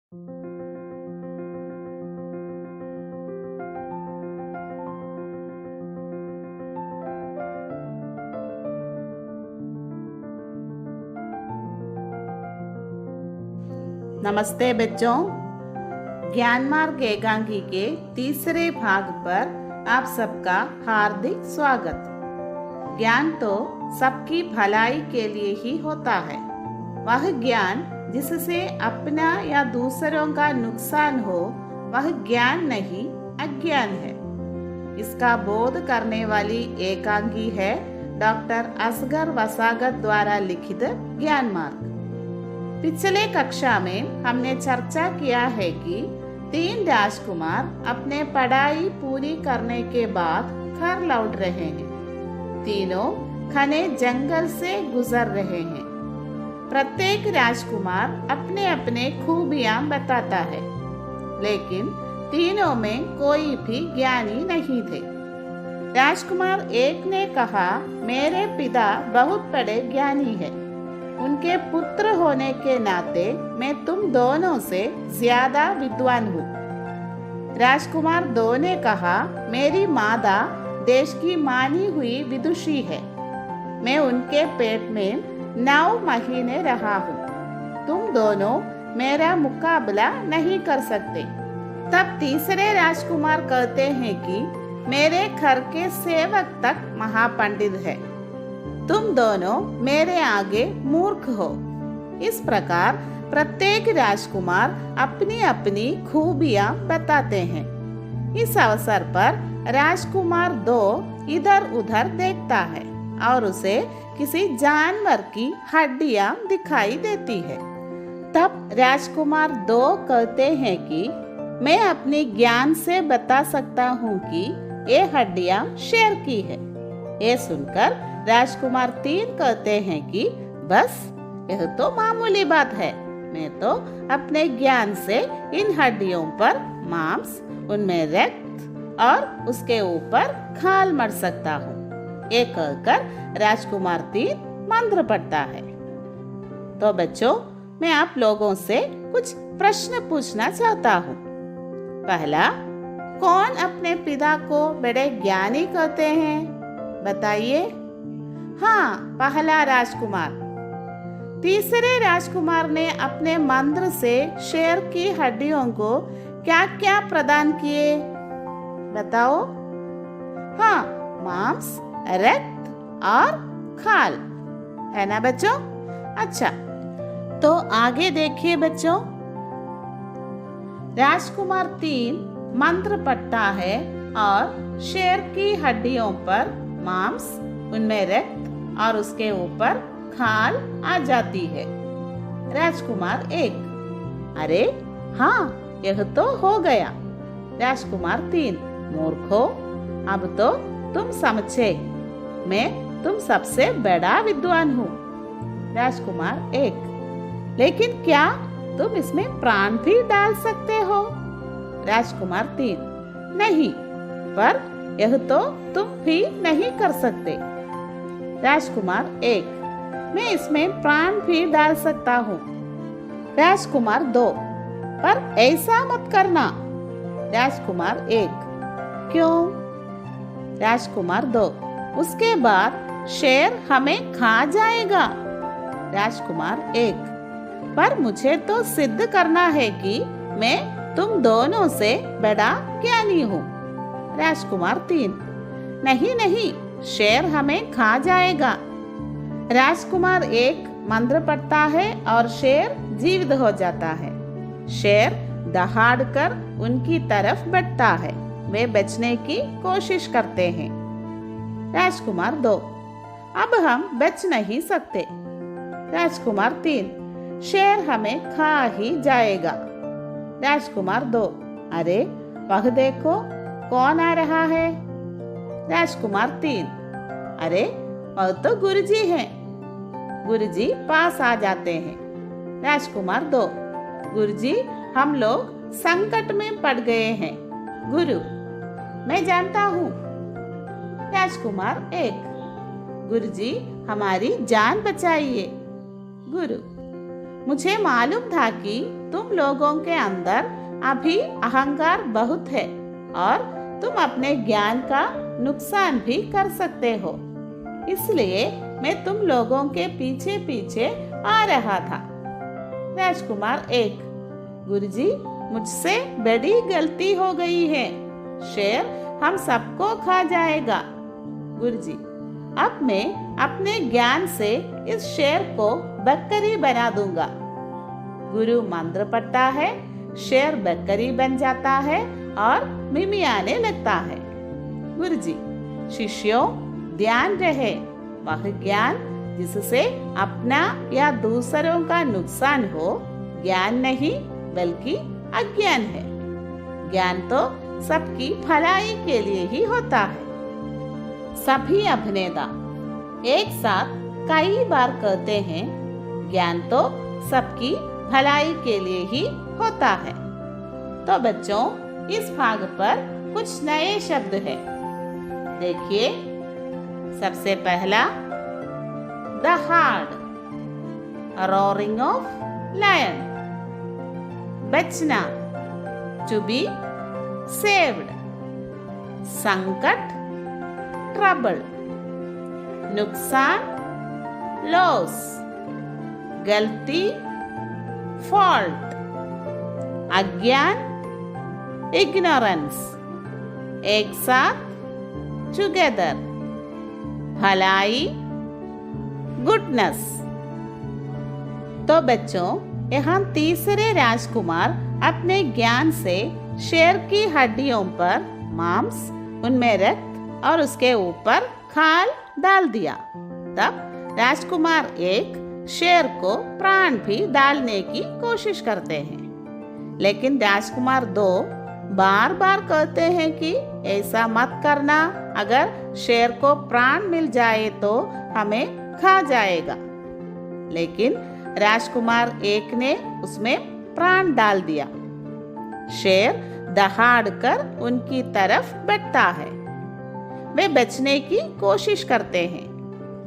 नमस्ते बच्चों, ज्ञान मार्ग एकांकी के तीसरे भाग पर आप सबका हार्दिक स्वागत। ज्ञान तो सबकी भलाई के लिए ही होता है। वह ज्ञान जिससे अपना या दूसरों का नुकसान हो, वह ज्ञान नहीं अज्ञान है। इसका बोध करने वाली एकांकी है डॉक्टर असगर वसागत द्वारा लिखित ज्ञान मार्ग। पिछले कक्षा में हमने चर्चा किया है कि 3 राजकुमार अपने पढ़ाई पूरी करने के बाद घर लौट रहे हैं। तीनों घने जंगल से गुजर रहे हैं। प्रत्येक राजकुमार अपने अपने खूबियां बताता है, लेकिन तीनों में कोई भी ज्ञानी नहीं थे। राजकुमार एक ने कहा, मेरे पिता बहुत बड़े ज्ञानी है। उनके पुत्र होने के नाते मैं तुम दोनों से ज्यादा विद्वान हूँ। राजकुमार 2 ने कहा, मेरी माता देश की मानी हुई विदुषी है। मैं उनके पेट में 9 महीने रहा हूँ। तुम दोनों मेरा मुकाबला नहीं कर सकते। तब तीसरे राजकुमार कहते हैं कि मेरे घर के सेवक तक महापंडित है। तुम दोनों मेरे आगे मूर्ख हो। इस प्रकार प्रत्येक राजकुमार अपनी अपनी खूबियां बताते हैं। इस अवसर पर राजकुमार 2 इधर उधर देखता है और उसे किसी जानवर की हड्डियां दिखाई देती है। तब राजकुमार 2 कहते हैं कि मैं अपने ज्ञान से बता सकता हूँ कि ये हड्डियां शेर की है। ये सुनकर राजकुमार 3 कहते हैं कि बस यह तो मामूली बात है। मैं तो अपने ज्ञान से इन हड्डियों पर मांस, उनमें रक्त और उसके ऊपर खाल मर सकता हूँ। ये कहकर राजकुमार 3 मंत्र पढ़ता है। तो बच्चों, मैं आप लोगों से कुछ प्रश्न पूछना चाहता हूँ। पहला, कौन अपने पिता को बड़े ज्ञानी कहते हैं? बताइए। हाँ, पहला राजकुमार। तीसरे राजकुमार ने अपने मंत्र से शेर की हड्डियों को क्या क्या प्रदान किए? बताओ। हाँ, मांस, रक्त और खाल, है ना बच्चों? अच्छा, तो आगे देखिए बच्चों। राजकुमार 3 मंत्र पढ़ता है और शेर की हड्डियों पर मांस, उनमें रक्त और उसके ऊपर खाल आ जाती है। राजकुमार 1, अरे हाँ, यह तो हो गया। राजकुमार 3, मूर्खो, अब तो तुम समझे, मैं तुम सबसे बड़ा विद्वान हूँ। राजकुमार 1, लेकिन क्या तुम इसमें प्राण भी डाल सकते हो? राजकुमार 3, नहीं, पर यह तो तुम भी नहीं कर सकते। राजकुमार 1, मैं इसमें प्राण भी डाल सकता हूँ। राजकुमार 2, पर ऐसा मत करना। राजकुमार 1, क्यों? राजकुमार 2, उसके बाद शेर हमें खा जाएगा। राजकुमार 1, पर मुझे तो सिद्ध करना है कि मैं तुम दोनों से बड़ा ज्ञानी हूँ। राजकुमार 3, नहीं नहीं, शेर हमें खा जाएगा। राजकुमार 1 मंत्र पढ़ता है और शेर जीवित हो जाता है। शेर दहाड़कर उनकी तरफ बढ़ता है। वे बचने की कोशिश करते हैं। राजकुमार 2, अब हम बच नहीं सकते। राजकुमार 3, शेर हमें खा ही जाएगा। राजकुमार 2, अरे वह देखो, कौन आ रहा है? राजकुमार 3, अरे वह तो गुरुजी हैं। गुरुजी पास आ जाते हैं। राजकुमार 2, गुरुजी, हम लोग संकट में पड़ गए हैं। गुरु, मैं जानता हूँ। राजकुमार 1, गुरुजी, हमारी जान बचाइए। गुरु, मुझे मालूम था कि तुम लोगों के अंदर अभी अहंकार बहुत है और तुम अपने ज्ञान का नुकसान भी कर सकते हो। इसलिए मैं तुम लोगों के पीछे पीछे आ रहा था। राजकुमार 1: गुरुजी, मुझसे बड़ी गलती हो गई है। शेर हम सबको खा जाएगा। गुरुजी, अब मैं अपने ज्ञान से इस शेर को बकरी बना दूंगा। गुरु मंत्र पढ़ता है, शेर बकरी बन जाता है और मिमियाने लगता है। गुरुजी, शिष्यों ध्यान रहे, वह ज्ञान जिससे अपना या दूसरों का नुकसान हो ज्ञान नहीं बल्कि अज्ञान है। ज्ञान तो सबकी भलाई के लिए ही होता है। सभी अभिनेता एक साथ कई बार कहते हैं, ज्ञान तो सबकी भलाई के लिए ही होता है। तो बच्चों, इस भाग पर कुछ नए शब्द हैं। देखिए, सबसे पहला दहाड़, रोरिंग ऑफ लायन। बचना, टू बी सेव्ड। संकट, ट्रबल। नुकसान, लॉस। गलती, फॉल्ट। अज्ञान, इग्नोरेंस। एक साथ, टुगेदर। भलाई, गुडनेस। तो बच्चों, यहाँ तीसरे राजकुमार अपने ज्ञान से शेर की हड्डियों पर मांस, उनमें रक्त और उसके ऊपर खाल डाल दिया। तब राजकुमार 1 शेर को प्राण भी डालने की कोशिश करते हैं, लेकिन राजकुमार 2 बार बार कहते हैं कि ऐसा मत करना, अगर शेर को प्राण मिल जाए तो हमें खा जाएगा। लेकिन राजकुमार 1 ने उसमें प्राण डाल दिया। शेर दहाड़ कर उनकी तरफ बढ़ता है। वे बचने की कोशिश करते हैं।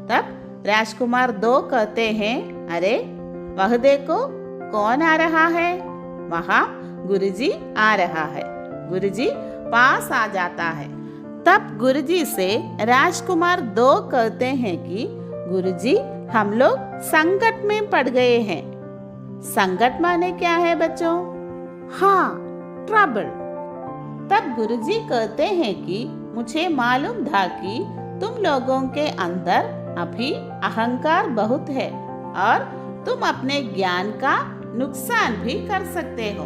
तब राजकुमार 2 कहते हैं, अरे वह देखो, कौन आ रहा है? वहाँ गुरुजी आ रहा है। गुरुजी पास आ जाता है। तब गुरुजी से राजकुमार 2 कहते हैं कि गुरुजी, हम लोग संकट में पड़ गए हैं। संकट माने क्या है बच्चों? हाँ, ट्रबल। तब गुरुजी कहते हैं कि मुझे मालूम था कि तुम लोगों के अंदर अभी अहंकार बहुत है और तुम अपने ज्ञान का नुकसान भी कर सकते हो।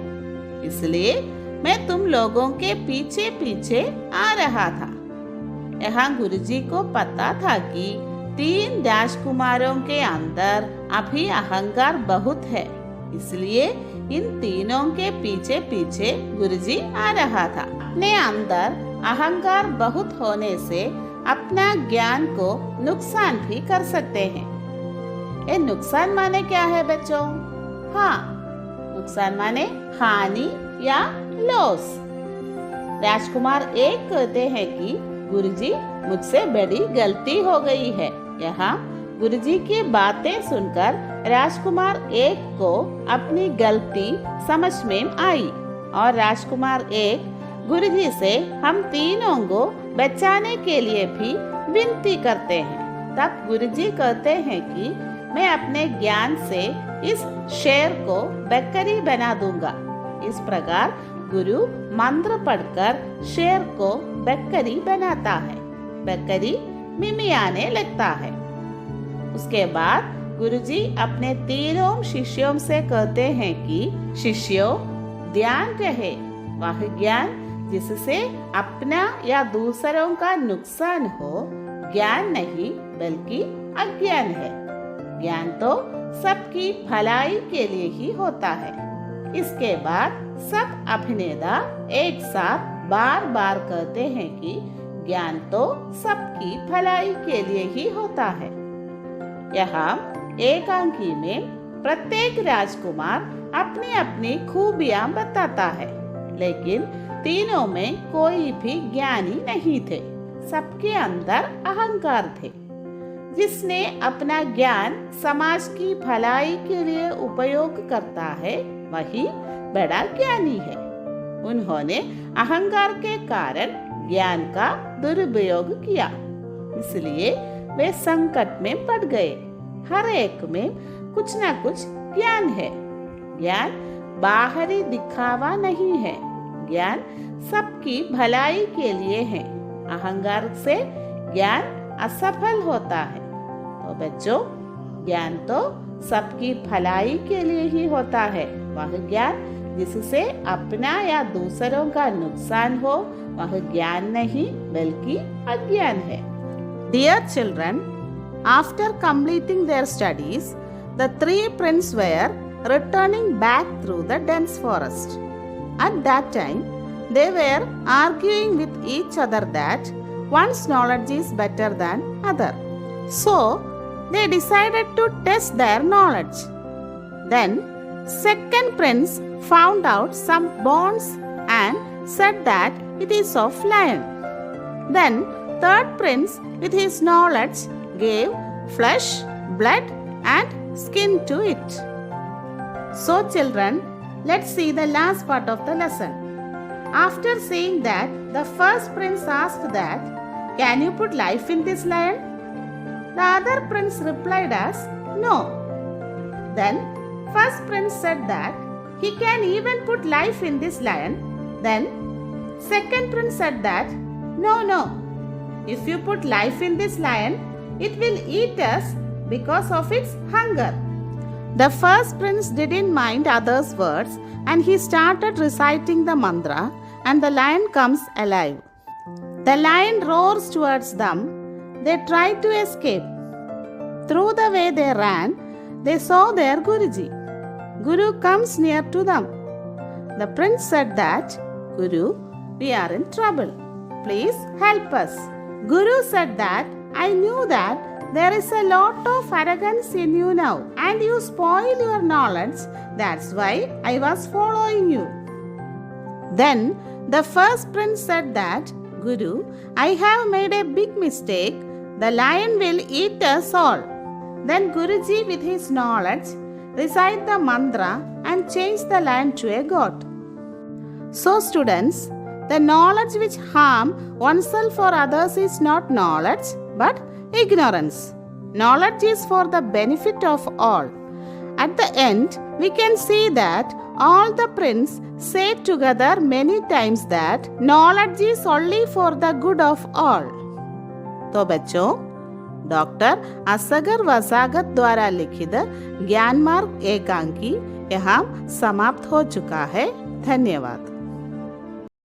इसलिए मैं तुम लोगों के पीछे पीछे आ रहा था। यहाँ गुरुजी को पता था कि 3 राजकुमारों के अंदर अभी अहंकार बहुत है, इसलिए इन तीनों के पीछे पीछे गुरुजी आ रहा था। अपने अंदर अहंकार बहुत होने से अपना ज्ञान को नुकसान भी कर सकते हैं। ये नुकसान माने क्या है बच्चों? हाँ, नुकसान माने हानि या लॉस। राजकुमार 1 कहते हैं कि गुरुजी, मुझसे बड़ी गलती हो गई है। यहाँ गुरुजी की बातें सुनकर राजकुमार 1 को अपनी गलती समझ में आई और राजकुमार 1 गुरुजी से हम तीनों को बचाने के लिए भी विनती करते हैं। तब गुरुजी कहते हैं कि मैं अपने ज्ञान से इस शेर को बकरी बना दूंगा। इस प्रकार गुरु मंत्र पढ़कर शेर को बकरी बनाता है। बकरी मिमियाने लगता है। उसके बाद गुरुजी अपने तीनों शिष्यों से कहते हैं कि शिष्यों, ध्यान रहे, वह ज्ञान जिससे अपना या दूसरों का नुकसान हो ज्ञान नहीं बल्कि अज्ञान है। ज्ञान तो सबकी भलाई के लिए ही होता है। इसके बाद सब अभिनेता एक साथ बार बार कहते हैं कि ज्ञान तो सबकी भलाई के लिए ही होता है। यहाँ एकांकी में प्रत्येक राजकुमार अपनी अपनी खूबियां बताता है, लेकिन तीनों में कोई भी ज्ञानी नहीं थे। सबके अंदर अहंकार थे। जिसने अपना ज्ञान समाज की भलाई के लिए उपयोग करता है वही बड़ा ज्ञानी है। उन्होंने अहंकार के कारण ज्ञान का दुरुपयोग किया, इसलिए वे संकट में पड़ गए। हर एक में कुछ ना कुछ ज्ञान है। ज्ञान बाहरी दिखावा नहीं है, ज्ञान सबकी भलाई के लिए है। अहंकार से ज्ञान असफल होता है। तो बच्चों, ज्ञान तो सबकी भलाई के लिए ही होता है। वह ज्ञान जिससे अपना या दूसरों का नुकसान हो वह ज्ञान नहीं बल्कि अज्ञान है। Dear children, after completing their studies, the three princes were returning back through the dense forest. At that time, they were arguing with each other that one's knowledge is better than other. So, they decided to test their knowledge. Then, second prince found out some bones and said that it is of lion. Then, third prince with his knowledge gave flesh, blood and skin to it. So children, let's see the last part of the lesson. After seeing that, the first prince asked that, "Can you put life in this lion?" The other prince replied as, "No." Then first prince said that he can even put life in this lion. Then second prince said that, No, if you put life in this lion, it will eat us because of its hunger." The first prince didn't mind others' words and he started reciting the mantra, and the lion comes alive. The lion roars towards them. They try to escape. Through the way they ran, they saw their Guruji. Guru comes near to them. The prince said that, "Guru, we are in trouble. Please help us." Guru said that, "I knew that there is a lot of arrogance in you now and you spoil your knowledge. That's why I was following you." Then the first prince said that, "Guru, I have made a big mistake. The lion will eat us all." Then Guruji with his knowledge recite the mantra and change the lion to a goat. So students, the knowledge which harm oneself or others is not knowledge but ignorance. Knowledge is for the benefit of all. At the end, we can see that all the princes say together many times that knowledge is only for the good of all. तो बच्चों, doctor Asghar वसागत द्वारा लिखित ज्ञान मार्ग एकांकी यहाँ समाप्त हो चुका है। धन्यवाद।